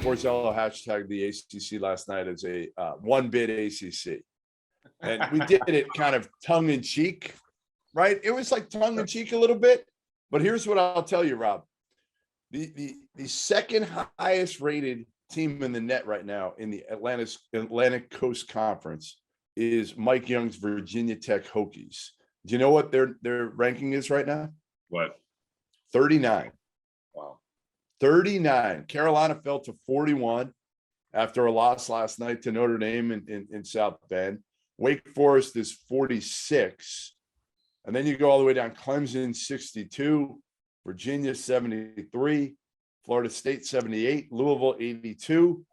Borzello hashtagged the ACC last night as a one-bid ACC. And we did it kind of tongue-in-cheek, right? It was like tongue-in-cheek a little bit. But here's what I'll tell you, Rob. The second highest rated team in the net right now in the Atlantic Coast Conference is Mike Young's Virginia Tech Hokies. Do you know what their ranking is right now? What? 39. Wow. 39. Carolina fell to 41 after a loss last night to Notre Dame in South Bend. Wake Forest is 46. And then you go all the way down. Clemson 62, Virginia 73, Florida State 78, Louisville 82,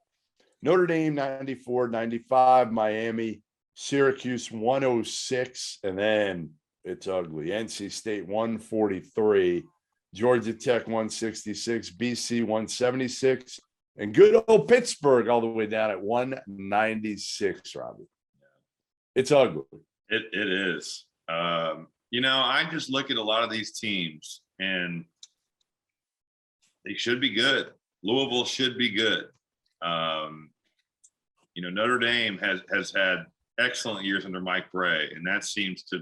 Notre Dame 94, 95, Miami, Syracuse 106, and then it's ugly. NC State 143, Georgia Tech 166, BC 176, and good old Pittsburgh all the way down at 196, Robbie. It's ugly. It is. I just look at a lot of these teams and they should be good. Louisville should be good. Notre Dame has had excellent years under Mike Bray, and that seems to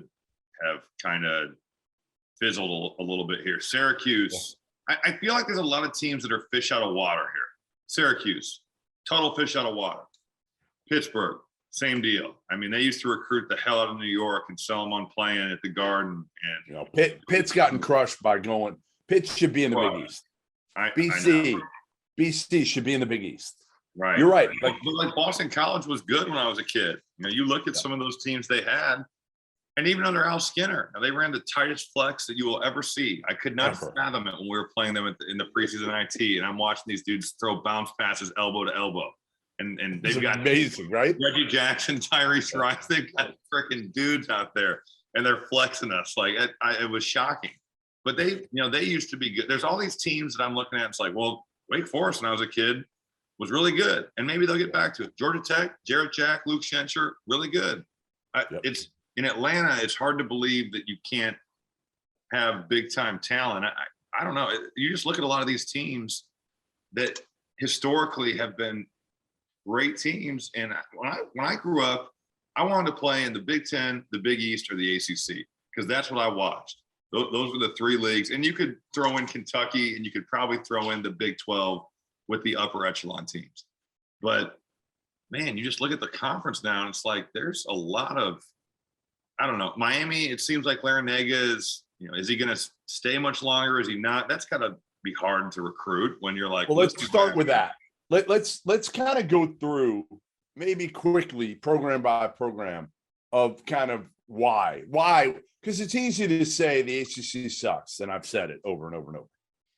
have kind of fizzled a little bit here. Syracuse, I feel like there's a lot of teams that are fish out of water here. Syracuse, total fish out of water. Pittsburgh, same deal. I mean, they used to recruit the hell out of New York and sell them on playing at the Garden. And Pitt's gotten crushed by going. Pitt should be in the Big East. BC should be in the Big East. Right. You're right. But Boston College was good when I was a kid. You look at some of those teams they had, and even under Al Skinner, they ran the tightest flex that you will ever see. I could not fathom it when we were playing them in the preseason IT, and I'm watching these dudes throw bounce passes elbow to elbow. And they've got amazing, right? Reggie Jackson, Tyrese Rice. They've got freaking dudes out there, and they're flexing us. It was shocking. But they used to be good. There's all these teams that I'm looking at. It's like, well, Wake Forest when I was a kid was really good, and maybe they'll get back to it. Georgia Tech, Jarrett Jack, Luke Schencher, really good. It's in Atlanta. It's hard to believe that you can't have big time talent. I don't know. You just look at a lot of these teams that historically have been great teams. And when I grew up, I wanted to play in the Big Ten, the Big East, or the ACC because that's what I watched. Those were the three leagues. And you could throw in Kentucky, and you could probably throw in the Big 12 with the upper echelon teams. But, man, you just look at the conference now, and it's like there's a lot of – I don't know. Miami, it seems like Larinaga is he going to stay much longer? Is he not? That's got to be hard to recruit when you're like – Well, let's start with that. Let's kind of go through maybe quickly program by program of kind of why, because it's easy to say the ACC sucks, and I've said it over and over and over.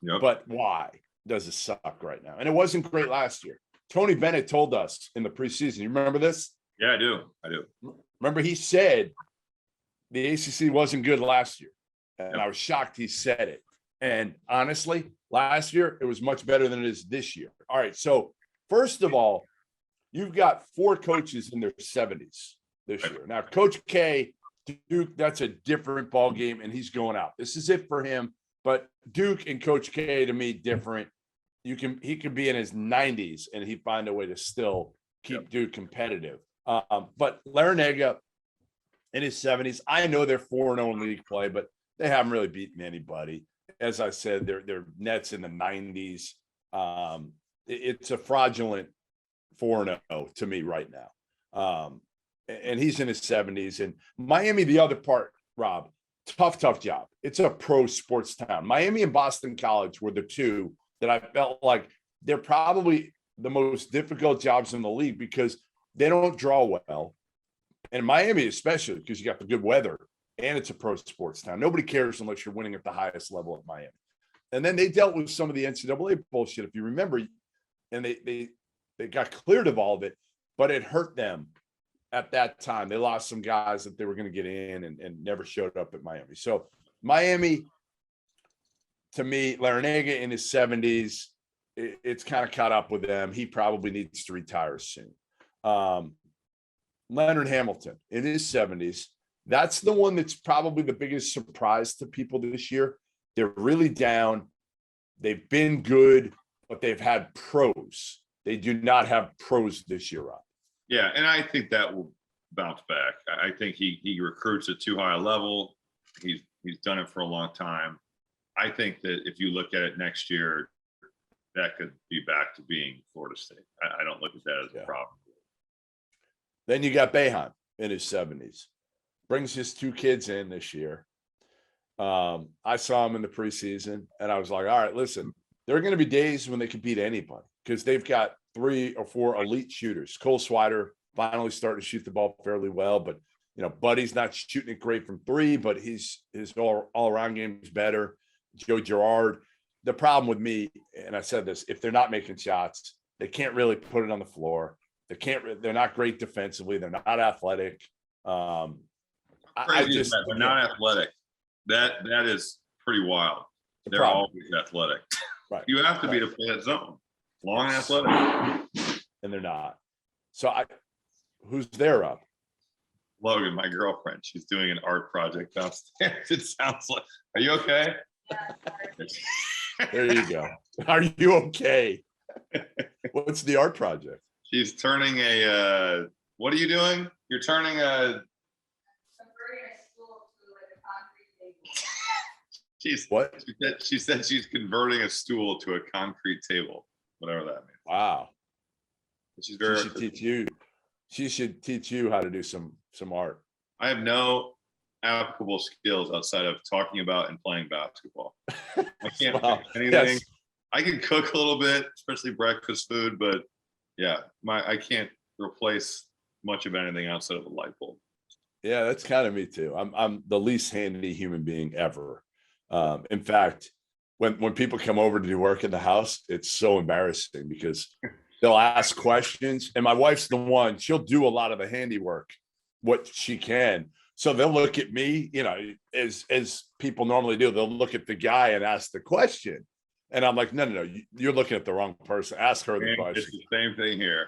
Yep. But why does it suck right now? And it wasn't great last year. Tony Bennett told us in the preseason. You remember this? Yeah, I do. Remember he said the ACC wasn't good last year, and I was shocked he said it. And honestly, last year it was much better than it is this year. All right, so first of all, you've got 4 coaches in their 70s this year. Now, Coach K, Duke, that's a different ball game, and he's going out. This is it for him. But Duke and Coach K, to me, different. He could be in his 90s, and he'd find a way to still keep Duke competitive. But Larinaga in his 70s, I know they're 4-0 in league play, but they haven't really beaten anybody. As I said, their net's in the 90s. It's a fraudulent 4-0 to me right now. And he's in his 70s. And Miami, the other part, Rob, tough job. It's a pro sports town. Miami and Boston College were the two that I felt like they're probably the most difficult jobs in the league because they don't draw well. And Miami especially because you got the good weather. And it's a pro sports town. Nobody cares unless you're winning at the highest level at Miami. And then they dealt with some of the NCAA bullshit, if you remember, and they got cleared of all of it, but it hurt them at that time. They lost some guys that they were going to get in and never showed up at Miami. So Miami, to me, Larinaga in his 70s, it's kind of caught up with them. He probably needs to retire soon. Leonard Hamilton in his 70s, that's the one that's probably the biggest surprise to people this year. They're really down. They've been good, but they've had pros. They do not have pros this year, Rob. Yeah, and I think that will bounce back. I think he recruits at too high a level. He's done it for a long time. I think that if you look at it next year, that could be back to being Florida State. I don't look at that as a problem. Then you got Boeheim in his 70s. Brings his 2 kids in this year. I saw him in the preseason, and I was like, all right, listen, there are going to be days when they can beat anybody because they've got 3 or 4 elite shooters. Cole Swider finally starting to shoot the ball fairly well, but Buddy's not shooting it great from 3, but his all-around game is better. Joe Girard. The problem with me, and I said this, if they're not making shots, they can't really put it on the floor. They're not great defensively. They're not athletic. They're not athletic. That is pretty wild. They're always athletic. Right. You have to be to play that zone. Long and athletic. And they're not. So who's there up? Logan, my girlfriend. She's doing an art project downstairs. It sounds like. Are you okay? There you go. Are you okay? What's the art project? She's turning what are you doing? You're turning a What? She said she's converting a stool to a concrete table, whatever that means. Wow. She's very. She should teach you how to do some art. I have no applicable skills outside of talking about and playing basketball. I can't do anything. Yes. I can cook a little bit, especially breakfast food, but yeah, I can't replace much of anything outside of a light bulb. Yeah, that's kind of me too. I'm the least handy human being ever. In fact, when people come over to do work in the house, it's so embarrassing because they'll ask questions, and my wife's the one, she'll do a lot of the handiwork, what she can. So they'll look at me, as people normally do, they'll look at the guy and ask the question. And I'm like, no, you're looking at the wrong person. Ask her the question. It's the same thing here.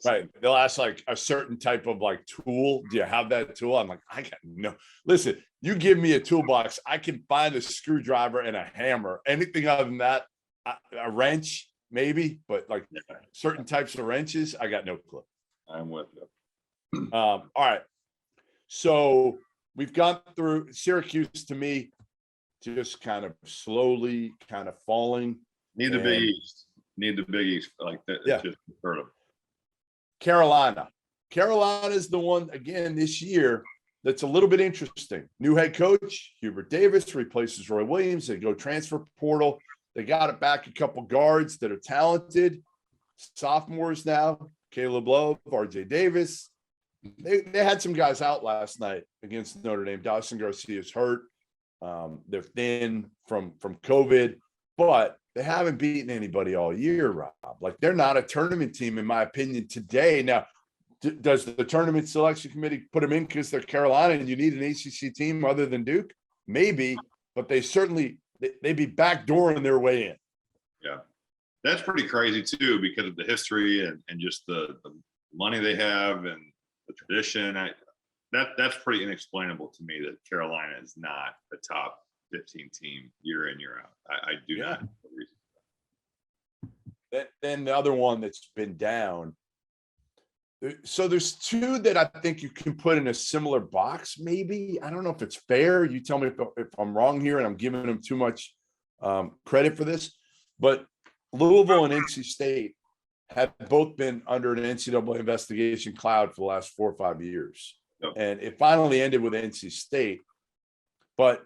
Right. They'll ask like a certain type of like tool. Do you have that tool? I'm like, I got no. Listen, you give me a toolbox, I can find a screwdriver and a hammer. Anything other than that, a wrench, maybe, but like certain types of wrenches, I got no clue. I'm with you. All right. So we've gone through Syracuse, to me, just kind of slowly kind of falling. Need the Big East. Like that. Yeah. Just heard of. Carolina is the one again this year that's a little bit interesting. New head coach Hubert Davis replaces Roy Williams. They go transfer portal. They got it back a couple guards that are talented, sophomores now. Caleb Love, RJ Davis. They had some guys out last night against Notre Dame. Dawson Garcia's hurt. They're thin from COVID, but they haven't beaten anybody all year, Rob. Like, they're not a tournament team, in my opinion, today. Now, does the tournament selection committee put them in because they're Carolina and you need an ACC team other than Duke? Maybe, but they'd be backdooring their way in. Yeah, that's pretty crazy too, because of the history and just the money they have and the tradition. That's pretty inexplainable to me that Carolina is not a top 15 team year in, year out. I do not know the reason for that. Then the other one that's been down. So there's 2 that I think you can put in a similar box. Maybe, I don't know if it's fair. You tell me if I'm wrong here and I'm giving them too much credit for this, but Louisville and NC State have both been under an NCAA investigation cloud for the last 4 or 5 years. And it finally ended with NC State. But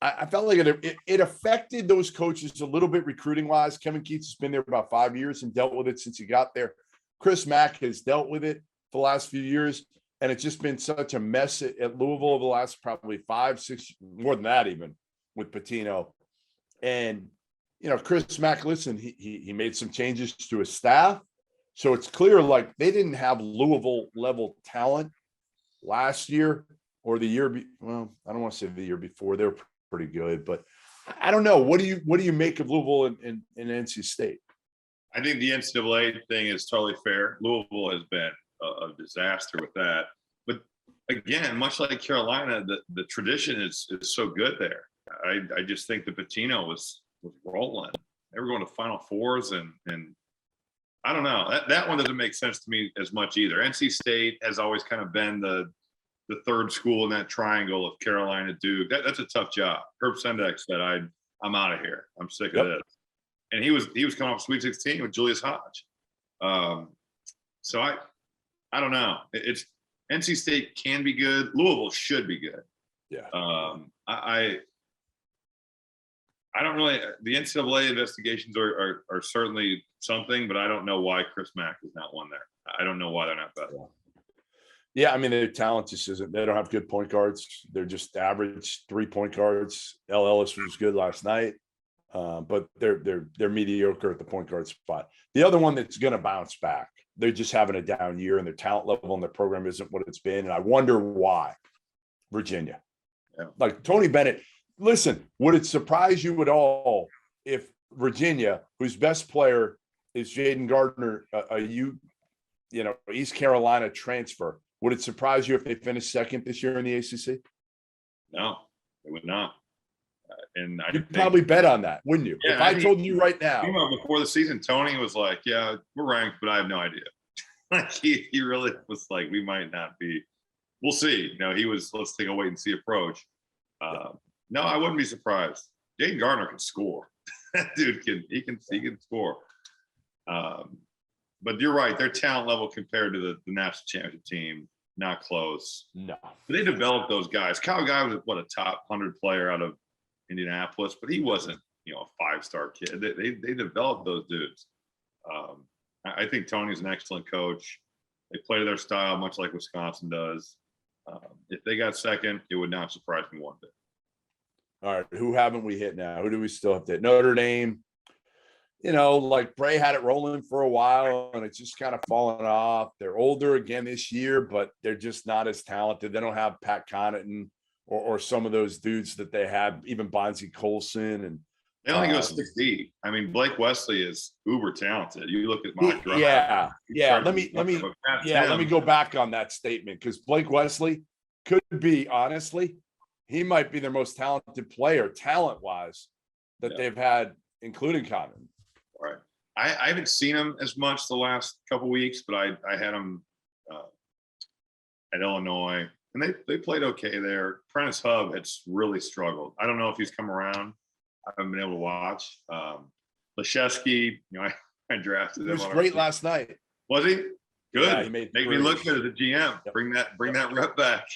I felt like it affected those coaches a little bit recruiting-wise. Kevin Keatts has been there about 5 years and dealt with it since he got there. Chris Mack has dealt with it for the last few years, and it's just been such a mess at Louisville over the last probably 5, 6, more than that even, with Pitino. And, Chris Mack, listen, he made some changes to his staff. So it's clear, like, they didn't have Louisville-level talent last year or the year. Well, I don't want to say the year before. They were pretty good, but I don't know. What do you make of Louisville and NC State? I think the NCAA thing is totally fair. Louisville has been a disaster with that. But again, much like Carolina, the tradition is so good there. I just think the Pitino was rolling. They were going to Final Fours, and I don't know. That one doesn't make sense to me as much either. NC State has always kind of been the third school in that triangle of Carolina, Duke. That's a tough job. Herb Sendek said, I'm out of here. I'm sick of this. And he was coming off Sweet 16 with Julius Hodge. So I don't know. It's NC State can be good. Louisville should be good. Yeah. I don't really. The NCAA investigations are certainly something, but I don't know why Chris Mack is not one there. I don't know why they're not better. Yeah, I mean, their talent just isn't. They don't have good point guards. They're just average 3-point guards. L. Ellis was good last night, but they're mediocre at the point guard spot. The other one that's going to bounce back, they're just having a down year, and their talent level and their program isn't what it's been, and I wonder why. Virginia, like Tony Bennett. Listen, would it surprise you at all if Virginia, whose best player is Jaden Gardner, East Carolina transfer, would it surprise you if they finished second this year in the ACC? No, it would not. And you'd probably bet on that, wouldn't you? Yeah, if I told you right now. Before the season, Tony was like, yeah, we're ranked, but I have no idea. Like he really was like, we might not be. We'll see. He was, let's take a wait and see approach. No, I wouldn't be surprised. Jaden Gardner can score. That dude can score. But you're right. Their talent level compared to the national championship team, not close. No. But they developed those guys. Kyle Guy was a top 100 player out of Indianapolis, but he wasn't, a 5-star kid. They developed those dudes. I think Tony's an excellent coach. They play their style much like Wisconsin does. If they got second, it would not surprise me one bit. All right, who haven't we hit now? Who do we still have to hit? Notre Dame. Like Bray had it rolling for a while, and it's just kind of fallen off. They're older again this year, but they're just not as talented. They don't have Pat Connaughton or some of those dudes that they had, even Bonzie Colson. And they only go 6'8". I mean, Blake Wesley is uber talented. You look at my drive. Yeah. Let me go back on that statement, because Blake Wesley could be, honestly, he might be their most talented player, talent-wise, that they've had, including Connaughton. Right. I haven't seen him as much the last couple of weeks, but I had him at Illinois, and they played okay there. Prentice Hub has really struggled. I don't know if he's come around. I haven't been able to watch. Leshevsky, I drafted him. He was great last night. Was he? Good. Yeah, he Make me look good as a GM. Yep. Bring that rep back.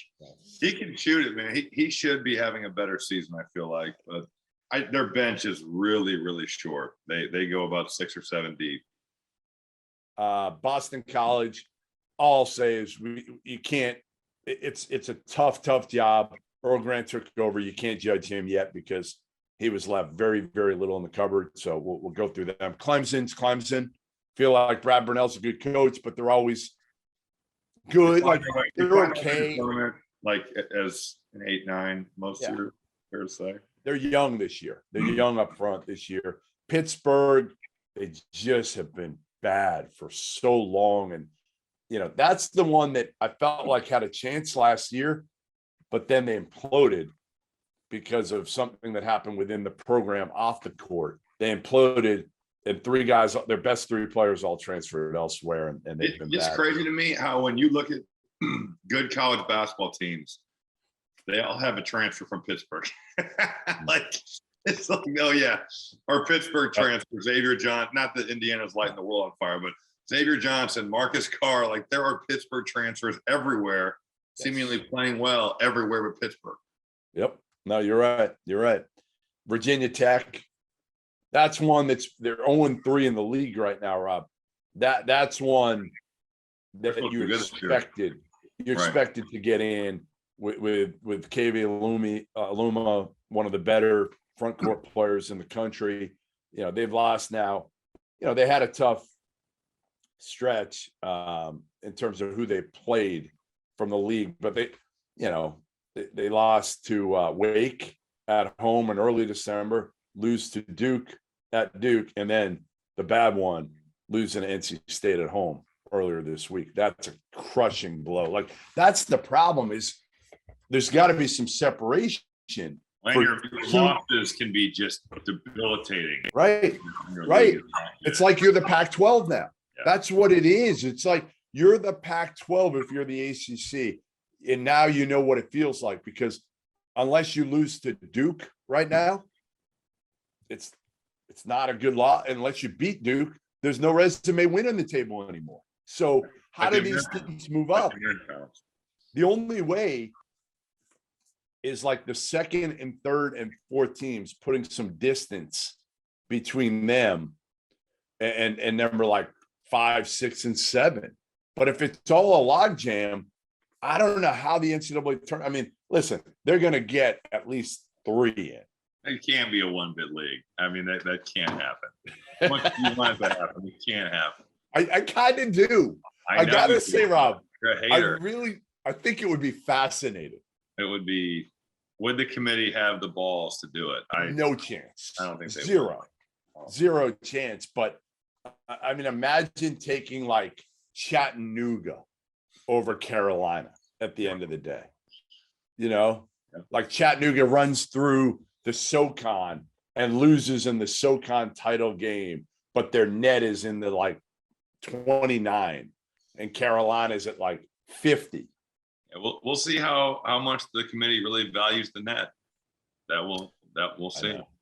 He can shoot it, man. He should be having a better season, I feel like. But their bench is really, really short. They go about 6 or 7 deep. Boston College, all I'll say is you can't. It's a tough job. Earl Grant took over. You can't judge him yet because he was left very, very little in the cupboard. So we'll go through them. Clemson. Feel like Brad Burnell's a good coach, but they're always good. Like they're okay. Like as an 8-9 most years, fair to say. They're young this year. They're young up front this year. Pittsburgh, they just have been bad for so long. And, that's the one that I felt like had a chance last year, but then they imploded because of something that happened within the program off the court. They imploded, and 3 guys, their best 3 players all transferred elsewhere. And they've been It's bad. crazy to me how when you look at good college basketball teams, they all have a transfer from Pittsburgh. It's like, oh yeah, or Pittsburgh transfer, Xavier Johnson. Not that Indiana's lighting the world on fire, but Xavier Johnson, Marcus Carr. Like there are Pittsburgh transfers everywhere, seemingly playing well everywhere but Pittsburgh. Yep. No, you're right. Virginia Tech. That's one they're 0-3 in the league right now, Rob. That's one that you expected. You expected to get in with KV Aluma, one of the better front court players in the country. They've lost now. They had a tough stretch in terms of who they played from the league, but they lost to Wake at home in early December, lose to Duke at Duke, and then the bad one, losing to NC State at home earlier this week. That's a crushing blow. Like that's the problem, is there's got to be some separation. Your losses can be just debilitating. Right. It's like you're the Pac-12 now. That's what it is. It's like you're the Pac-12 if you're the ACC, and now you know what it feels like, because unless you lose to Duke right now, it's not a good lot. Unless you beat Duke, there's no resume win on the table anymore. So how do these teams move up? The only way is like the second and third and fourth teams putting some distance between them and number like 5, 6, and 7. But if it's all a logjam, I don't know how the NCAA turn. I mean, listen, they're going to get at least 3 in. It can't be a one-bid league. I mean, that can't happen. Once you want it to happen, it can't happen. I kind of do. I gotta say, Rob, you're a hater. I think it would be fascinating. It would be. Would the committee have the balls to do it? No chance. I don't think they Zero chance. But I mean, imagine taking like Chattanooga over Carolina at the end of the day. You know, like Chattanooga runs through the SoCon and loses in the SoCon title game, but their net is in the like 29, and Carolina's at like 50. Yeah, we'll see how much the committee really values the net. That we'll see.